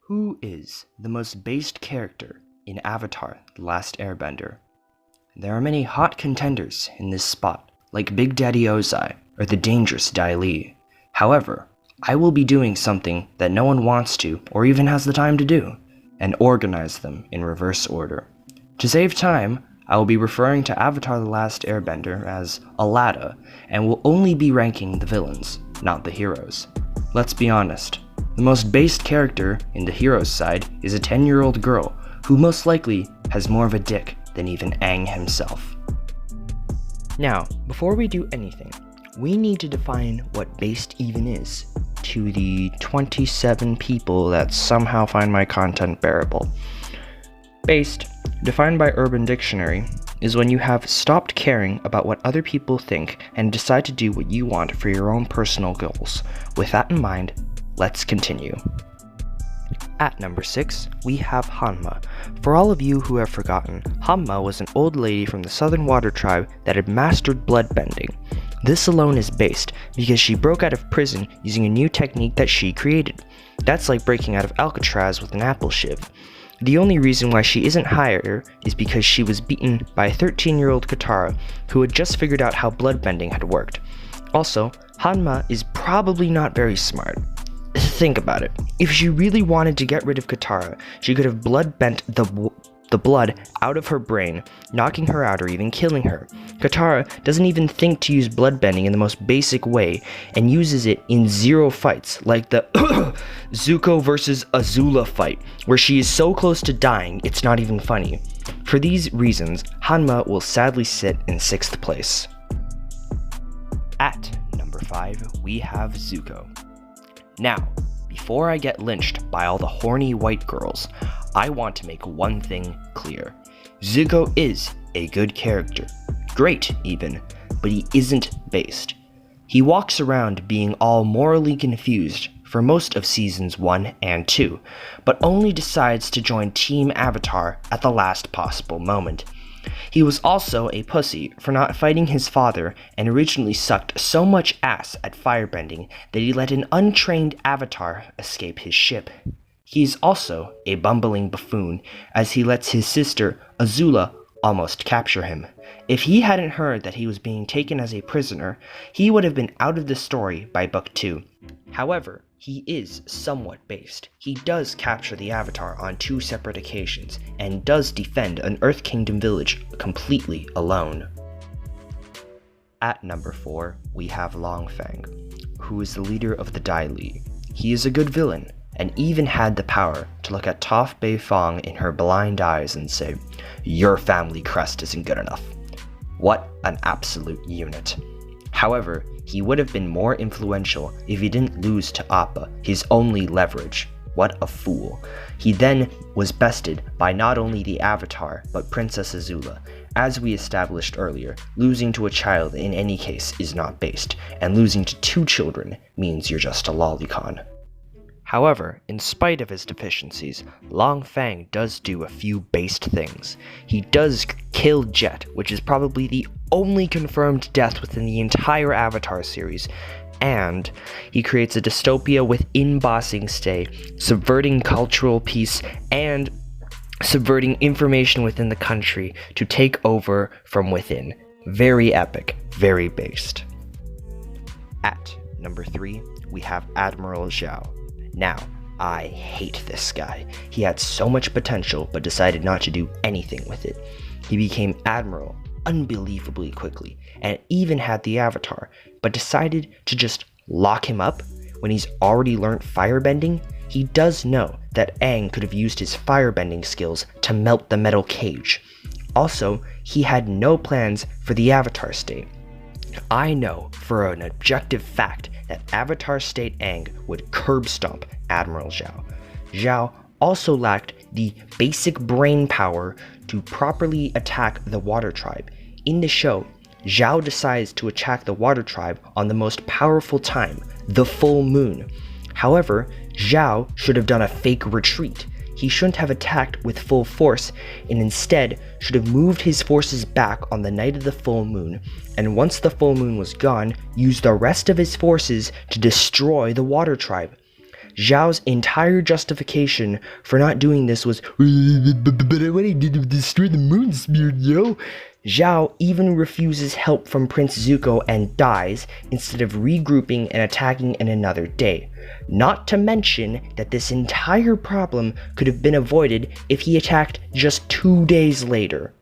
Who is the most based character in Avatar: The Last Airbender? There are many hot contenders in this spot, like Big Daddy Ozai or the dangerous Dai Li. However, I will be doing something that no one wants to or even has the time to do, and organize them in reverse order. To save time, I will be referring to Avatar: The Last Airbender as Alada, and will only be ranking the villains, not the heroes. Let's be honest, the most based character in the hero's side is a 10-year-old girl who most likely has more of a dick than even Aang himself. Now, before we do anything, we need to define what based even is to the 27 people that somehow find my content bearable. Based, defined by Urban Dictionary, is when you have stopped caring about what other people think and decide to do what you want for your own personal goals. With that in mind, let's continue. At number 6, we have Hanama. For all of you who have forgotten, Hanama was an old lady from the Southern Water Tribe that had mastered bloodbending. This alone is based because she broke out of prison using a new technique that she created. That's like breaking out of Alcatraz with an apple shiv. The only reason why she isn't higher is because she was beaten by a 13-year-old Katara who had just figured out how bloodbending had worked. Also, Hanama is probably not very smart. Think about it. If she really wanted to get rid of Katara, she could have blood-bent the blood out of her brain, knocking her out or even killing her. Katara doesn't even think to use bloodbending in the most basic way and uses it in 0 fights, like the Zuko versus Azula fight, where she is so close to dying it's not even funny. For these reasons, Hanama will sadly sit in 6th place. At number 5, we have Zuko. Now, before I get lynched by all the horny white girls, I want to make one thing clear. Zuko is a good character. Great, even, but he isn't based. He walks around being all morally confused for most of seasons 1 and 2, but only decides to join Team Avatar at the last possible moment. He was also a pussy for not fighting his father and originally sucked so much ass at firebending that he let an untrained Avatar escape his ship. He is also a bumbling buffoon as he lets his sister, Azula, almost capture him. If he hadn't heard that he was being taken as a prisoner, he would have been out of the story by book 2. However, he is somewhat based. He does capture the Avatar on 2 separate occasions, and does defend an Earth Kingdom village completely alone. At number 4, we have Fang, who is the leader of the Dai Li. He is a good villain, and even had the power to look at Toph Bei Fang in her blind eyes and say, "Your family crest isn't good enough." What an absolute unit. However, he would have been more influential if he didn't lose to Appa, his only leverage. What a fool. He then was bested by not only the Avatar, but Princess Azula. As we established earlier, losing to a child in any case is not based, and losing to 2 children means you're just a lolicon. However, in spite of his deficiencies, Fang does do a few based things. He does kill Jet, which is probably the only confirmed death within the entire Avatar series, and he creates a dystopia within Ba Sing Se, subverting cultural peace and subverting information within the country to take over from within. Very epic, very based. At number 3, we have Admiral Zhao. Now, I hate this guy. He had so much potential, but decided not to do anything with it. He became Admiral unbelievably quickly, and even had the Avatar, but decided to just lock him up when he's already learned firebending. He does know that Aang could have used his firebending skills to melt the metal cage. Also, he had no plans for the Avatar state. I know for an objective fact that Avatar State Aang would curb stomp Admiral Zhao. Zhao also lacked the basic brain power to properly attack the Water Tribe. In the show, Zhao decides to attack the Water Tribe on the most powerful time, the full moon. However, Zhao should have done a fake retreat. He shouldn't have attacked with full force, and instead should have moved his forces back on the night of the full moon, and once the full moon was gone, used the rest of his forces to destroy the Water Tribe. Zhao's entire justification for not doing this was, but I wanted to destroy the moon spear, yo. Zhao even refuses help from Prince Zuko and dies instead of regrouping and attacking in another day. Not to mention that this entire problem could have been avoided if he attacked just 2 days later.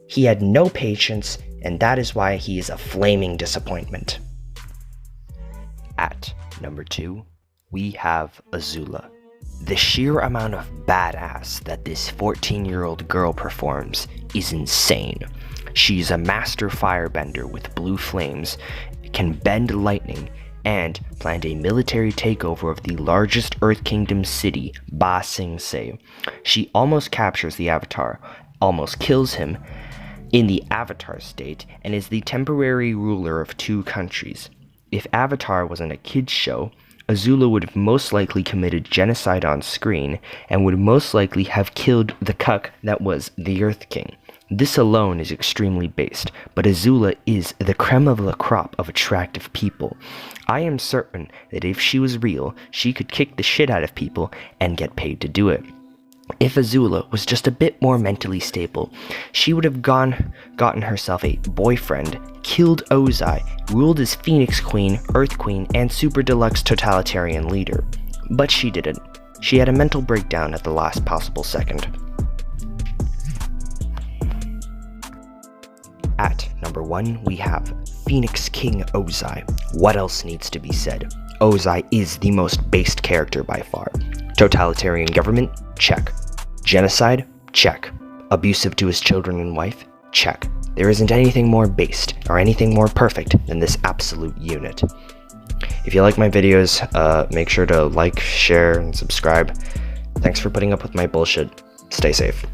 He had no patience, and that is why he is a flaming disappointment. At number 2, we have Azula. The sheer amount of badass that this 14-year-old girl performs is insane. She's a master firebender with blue flames, can bend lightning, and planned a military takeover of the largest Earth Kingdom city, Ba Sing Se. She almost captures the Avatar, almost kills him in the Avatar state, and is the temporary ruler of 2 countries. If Avatar wasn't a kid's show, Azula would have most likely committed genocide on screen, and would most likely have killed the cuck that was the Earth King. This alone is extremely based, but Azula is the creme of the crop of attractive people. I am certain that if she was real, she could kick the shit out of people and get paid to do it. If Azula was just a bit more mentally stable, she would have gotten herself a boyfriend, killed Ozai, ruled as Phoenix Queen, Earth Queen, and super deluxe totalitarian leader. But she didn't. She had a mental breakdown at the last possible second. At number 1, we have Phoenix King Ozai. What else needs to be said? Ozai is the most based character by far. Totalitarian government? Check. Genocide? Check. Abusive to his children and wife? Check. There isn't anything more based or anything more perfect than this absolute unit. If you like my videos, make sure to like, share, and subscribe. Thanks for putting up with my bullshit. Stay safe.